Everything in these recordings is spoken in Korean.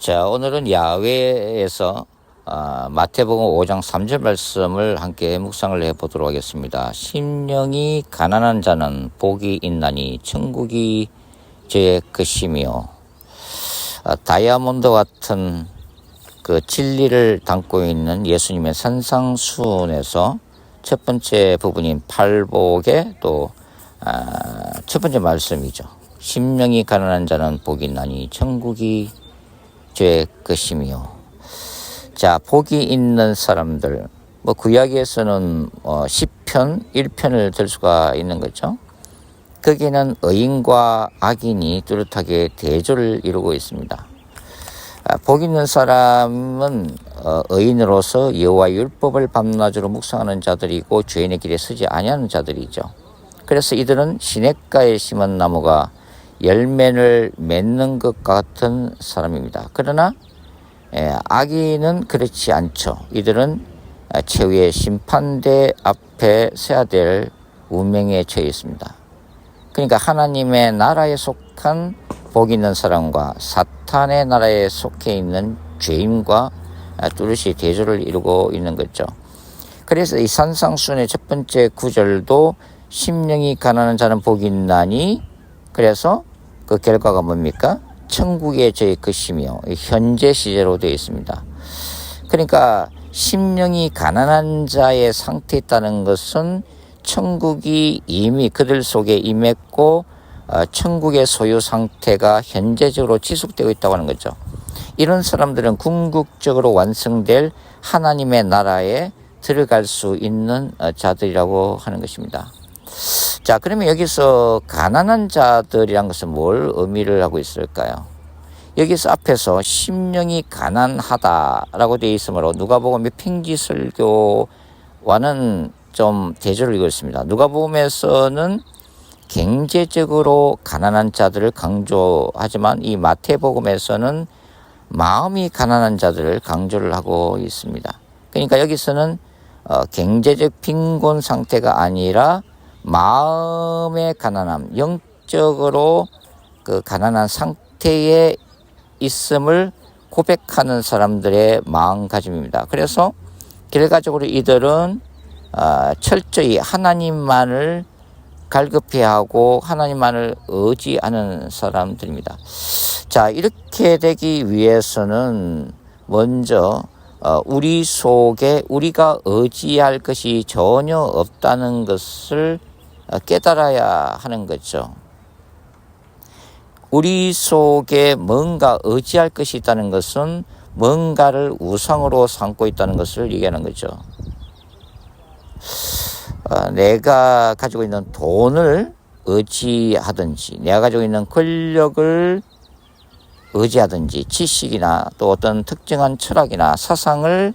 자, 오늘은 야외에서 마태복음 5장 3절 말씀을 함께 묵상을 해보도록 하겠습니다. 심령이 가난한 자는 복이 있나니 천국이 저의 것이며, 다이아몬드 같은 그 진리를 담고 있는 예수님의 산상수훈에서 첫 번째 부분인 팔복의 또 첫 번째 말씀이죠. 심령이 가난한 자는 복이 있나니 천국이 저의 것이며. 자, 복이 있는 사람들, 구약에서는 10편 1편을 들 수가 있는 거죠. 거기는 의인과 악인이 뚜렷하게 대조를 이루고 있습니다. 복 있는 사람은 의인으로서 여호와 율법을 밤낮으로 묵상하는 자들이고 죄인의 길에 서지 아니하는 자들이죠. 그래서 이들은 시냇가에 심은 나무가 열매를 맺는 것 같은 사람입니다. 그러나 악인은 그렇지 않죠. 이들은 최후의 심판대 앞에 서야 될 운명에 처해 있습니다. 그러니까 하나님의 나라에 속한 복 있는 사람과 사탄의 나라에 속해 있는 죄인과 뚜렷이 대조를 이루고 있는 거죠. 그래서 이 산상수훈의 첫 번째 구절도 심령이 가난한 자는 복이 있나니, 그래서 그 결과가 뭡니까? 천국의 저의 것이며, 현재 시제로 되어 있습니다. 그러니까 심령이 가난한 자의 상태에 있다는 것은 천국이 이미 그들 속에 임했고 천국의 소유 상태가 현재적으로 지속되고 있다고 하는 거죠. 이런 사람들은 궁극적으로 완성될 하나님의 나라에 들어갈 수 있는 자들이라고 하는 것입니다. 자, 그러면 여기서 가난한 자들이란 것은 뭘 의미를 하고 있을까요? 여기서 앞에서 심령이 가난하다라고 되어 있으므로 누가복음의 평지설교와는 좀 대조를 이루고 있습니다. 누가복음에서는 경제적으로 가난한 자들을 강조하지만 이 마태복음에서는 마음이 가난한 자들을 강조를 하고 있습니다. 그러니까 여기서는 경제적 빈곤 상태가 아니라 마음의 가난함, 영적으로 그 가난한 상태에 있음을 고백하는 사람들의 마음가짐입니다. 그래서 결과적으로 이들은 철저히 하나님만을 갈급해하고 하나님만을 의지하는 사람들입니다. 자, 이렇게 되기 위해서는 먼저 우리 속에 우리가 의지할 것이 전혀 없다는 것을 깨달아야 하는 거죠. 우리 속에 뭔가 의지할 것이 있다는 것은 뭔가를 우상으로 삼고 있다는 것을 얘기하는 거죠. 내가 가지고 있는 돈을 의지하든지, 내가 가지고 있는 권력을 의지하든지, 지식이나 또 어떤 특정한 철학이나 사상을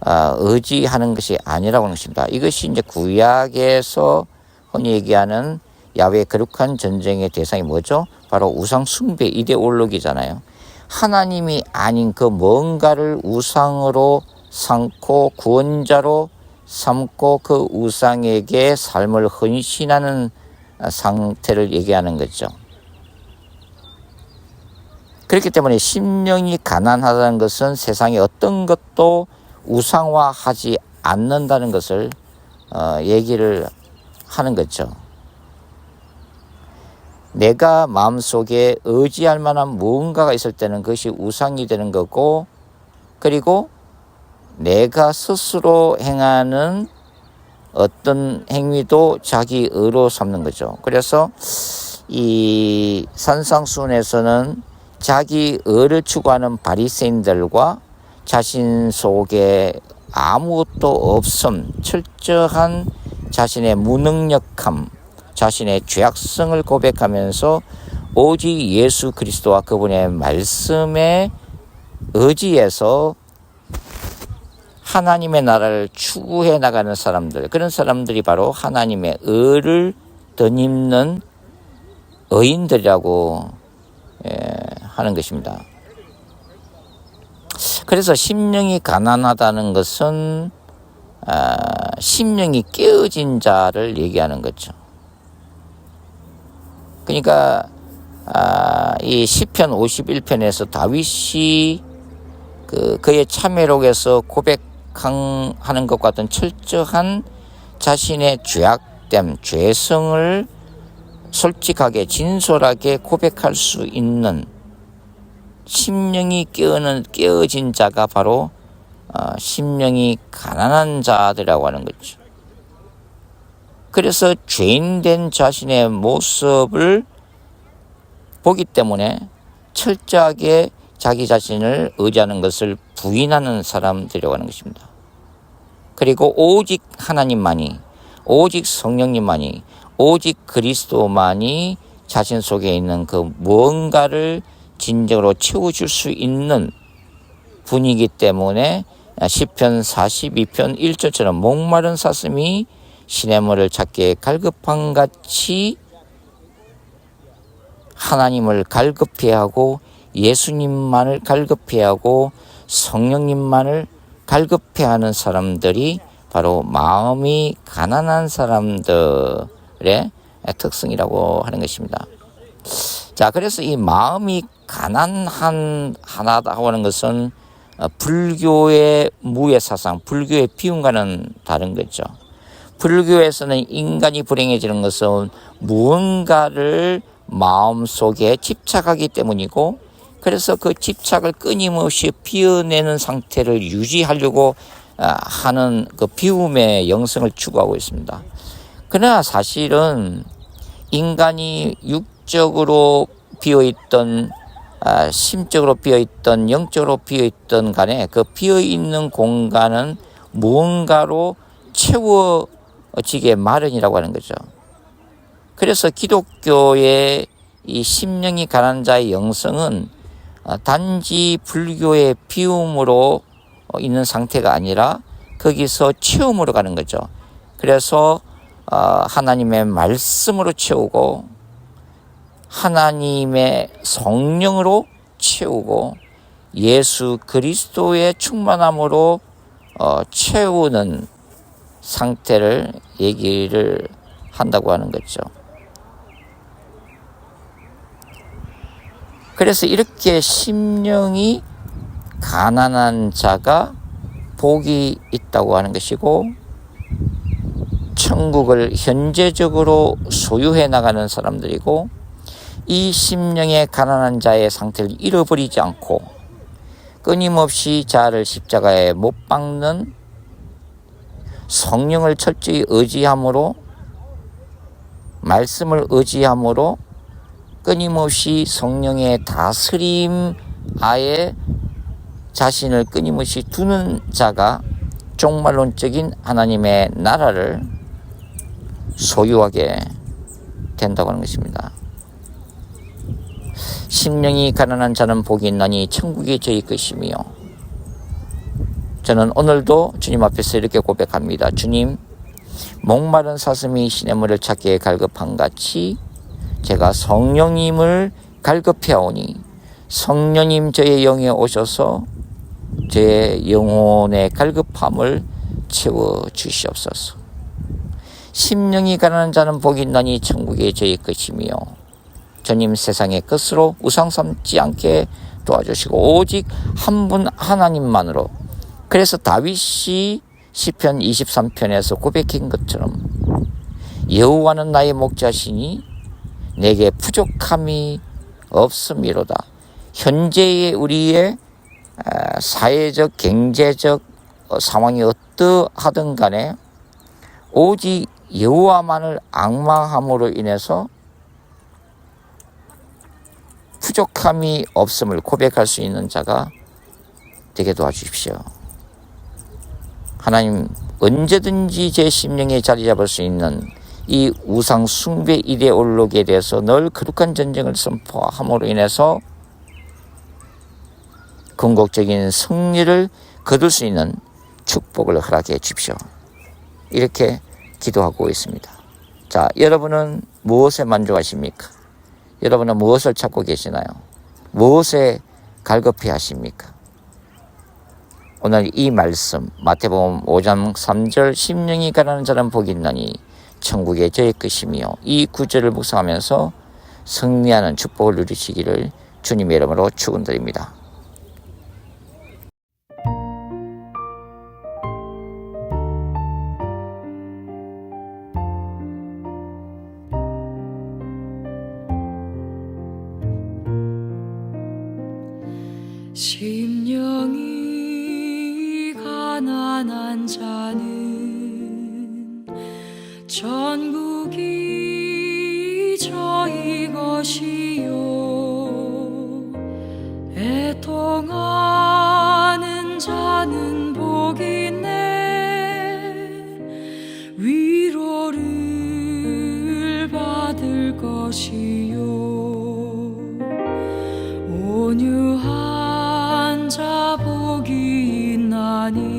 의지하는 것이 아니라고 하는 것입니다. 이것이 이제 구약에서 흔히 얘기하는 야훼의 거룩한 전쟁의 대상이 뭐죠? 바로 우상 숭배 이데올로기잖아요. 하나님이 아닌 그 뭔가를 우상으로 삼고 구원자로 삼고 그 우상에게 삶을 헌신하는 상태를 얘기하는 거죠. 그렇기 때문에 심령이 가난하다는 것은 세상의 어떤 것도 우상화하지 않는다는 것을 얘기를 하는 거죠. 내가 마음속에 의지할 만한 무언가가 있을 때는 그것이 우상이 되는 거고, 그리고 내가 스스로 행하는 어떤 행위도 자기 의로 삼는 거죠. 그래서 이 산상수훈에서는 자기 의를 추구하는 바리새인들과 자신 속에 아무것도 없음, 철저한 자신의 무능력함, 자신의 죄악성을 고백하면서 오직 예수 그리스도와 그분의 말씀에 의지해서 하나님의 나라를 추구해 나가는 사람들, 그런 사람들이 바로 하나님의 의를 덧입는 의인들이라고 하는 것입니다. 그래서 심령이 가난하다는 것은 심령이 깨어진 자를 얘기하는 거죠. 그러니까 이 시편 51편에서 다윗이 그의 참회록에서 고백하는 것 같은 철저한 자신의 죄악됨, 죄성을 솔직하게 진솔하게 고백할 수 있는 심령이 깨어진 자가 바로 심령이 가난한 자들이라고 하는 거죠. 그래서 죄인된 자신의 모습을 보기 때문에 철저하게 자기 자신을 의지하는 것을 부인하는 사람들이라고 하는 것입니다. 그리고 오직 하나님만이, 오직 성령님만이, 오직 그리스도만이 자신 속에 있는 그 무언가를 진정으로 채워줄 수 있는 분이기 때문에 시편 42편 1절처럼 목마른 사슴이 시냇물을 찾기에 갈급한 같이 하나님을 갈급해하고 예수님만을 갈급해하고 성령님만을 갈급해하는 사람들이 바로 마음이 가난한 사람들의 특성이라고 하는 것입니다. 자, 그래서 이 마음이 가난하다고 하는 것은 불교의 무예사상, 불교의 비움과는 다른 거죠. 불교에서는 인간이 불행해지는 것은 무언가를 마음속에 집착하기 때문이고, 그래서 그 집착을 끊임없이 비워내는 상태를 유지하려고 하는 그 비움의 영성을 추구하고 있습니다. 그러나 사실은 인간이 육적으로 비어있던 심적으로 비어있던 영적으로 비어있던 간에 그 비어있는 공간은 무언가로 채워지게 마련이라고 하는 거죠. 그래서 기독교의 이 심령이 가난한 자의 영성은 단지 불교의 비움으로 있는 상태가 아니라 거기서 체험으로 가는 거죠. 그래서 하나님의 말씀으로 채우고 하나님의 성령으로 채우고 예수 그리스도의 충만함으로 채우는 상태를 얘기를 한다고 하는 거죠. 그래서 이렇게 심령이 가난한 자가 복이 있다고 하는 것이고, 천국을 현재적으로 소유해 나가는 사람들이고, 이 심령의 가난한 자의 상태를 잃어버리지 않고 끊임없이 자아를 십자가에 못 박는 성령을 철저히 의지함으로, 말씀을 의지함으로 끊임없이 성령의 다스림 하에 자신을 끊임없이 두는 자가 종말론적인 하나님의 나라를 소유하게 된다고 하는 것입니다. 심령이 가난한 자는 복이 있나니 천국이 저희 것이며, 저는 오늘도 주님 앞에서 이렇게 고백합니다. 주님, 목마른 사슴이 시냇물을 찾기에 갈급한 같이 제가 성령님을 갈급해오니 성령님 저의 영에 오셔서 제 영혼의 갈급함을 채워주시옵소서. 심령이 가난한 자는 복이 있나니 천국이 저의 것이며, 주님 세상의 것으로 우상 삼지 않게 도와주시고 오직 한 분 하나님만으로. 그래서 다윗이 시편 23편에서 고백한 것처럼 여호와는 나의 목자시니 내게 부족함이 없음이로다. 현재의 우리의 사회적 경제적 상황이 어떠하든 간에 오직 여호와만을 앙망함으로 인해서 부족함이 없음을 고백할 수 있는 자가 되게 도와주십시오. 하나님, 언제든지 제 심령에 자리 잡을 수 있는 이 우상 숭배 이데올로기에 대해서 늘 거룩한 전쟁을 선포함으로 인해서 궁극적인 승리를 거둘 수 있는 축복을 허락해 주십시오. 이렇게 기도하고 있습니다. 자, 여러분은 무엇에 만족하십니까? 여러분은 무엇을 찾고 계시나요? 무엇에 갈급해 하십니까? 오늘 이 말씀 마태복음 5장 3절 심령이 가난한 자는 복이 있나니 천국에 저의 것이며, 이 구절을 묵상하면서 승리하는 축복을 누리시기를 주님의 이름으로 축원드립니다. 심령이 가난한 자는 천국이 저희 것이요, 애통하는 자는 복이 내 위로를 받을 것이요, 온유한 자 복이 있나니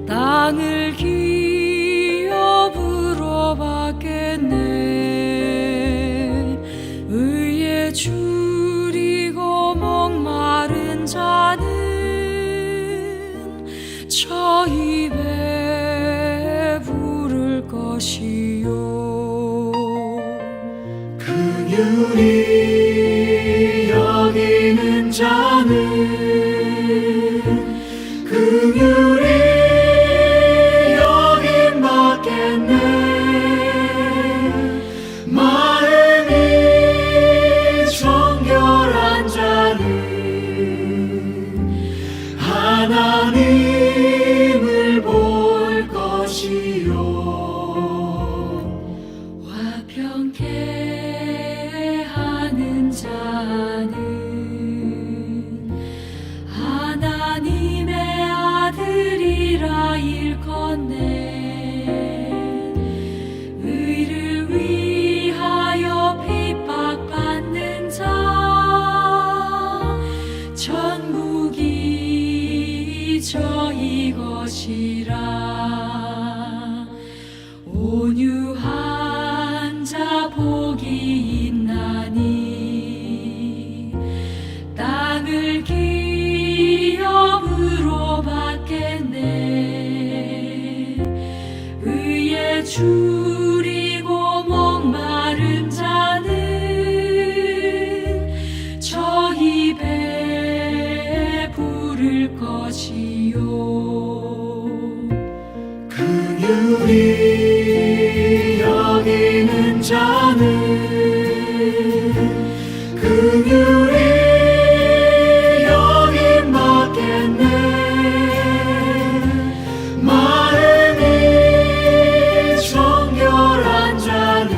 땅을 기업으로 받겠네. 의에 줄이고 목마른 자는 저 입에 부를 것이요, 긍휼히 여기는 자는 긍휼히 여김 받겠네. 마음이 정결한 자는 하나님을 볼 것이요, 화평케 하는 자는 하나님의 아들이라 일컫네. 의를 위하여 핍박받는 자 천국이 저희 것이라. 온유한 자 복이 있나니 땅을 기업으로 받겠네. 의에 줄이고 목마른 자는 저 입에 부를 것이요, 긍휼히 여기는 자는 긍휼히 여김 받겠네. 마음이 정결한 자는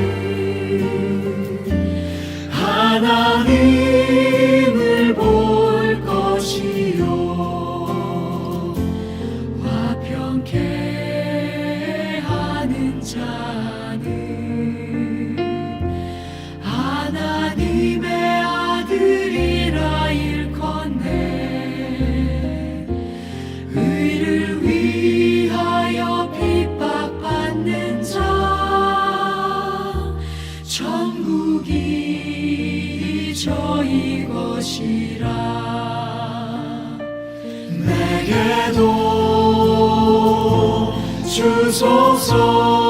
하나님을 볼 것이요, 화평케 하는 자는 하나님의 아들이라 일컫네. 의를 위하여 핍박받는 자 천국이 저희 것이라. 내게도 주소서.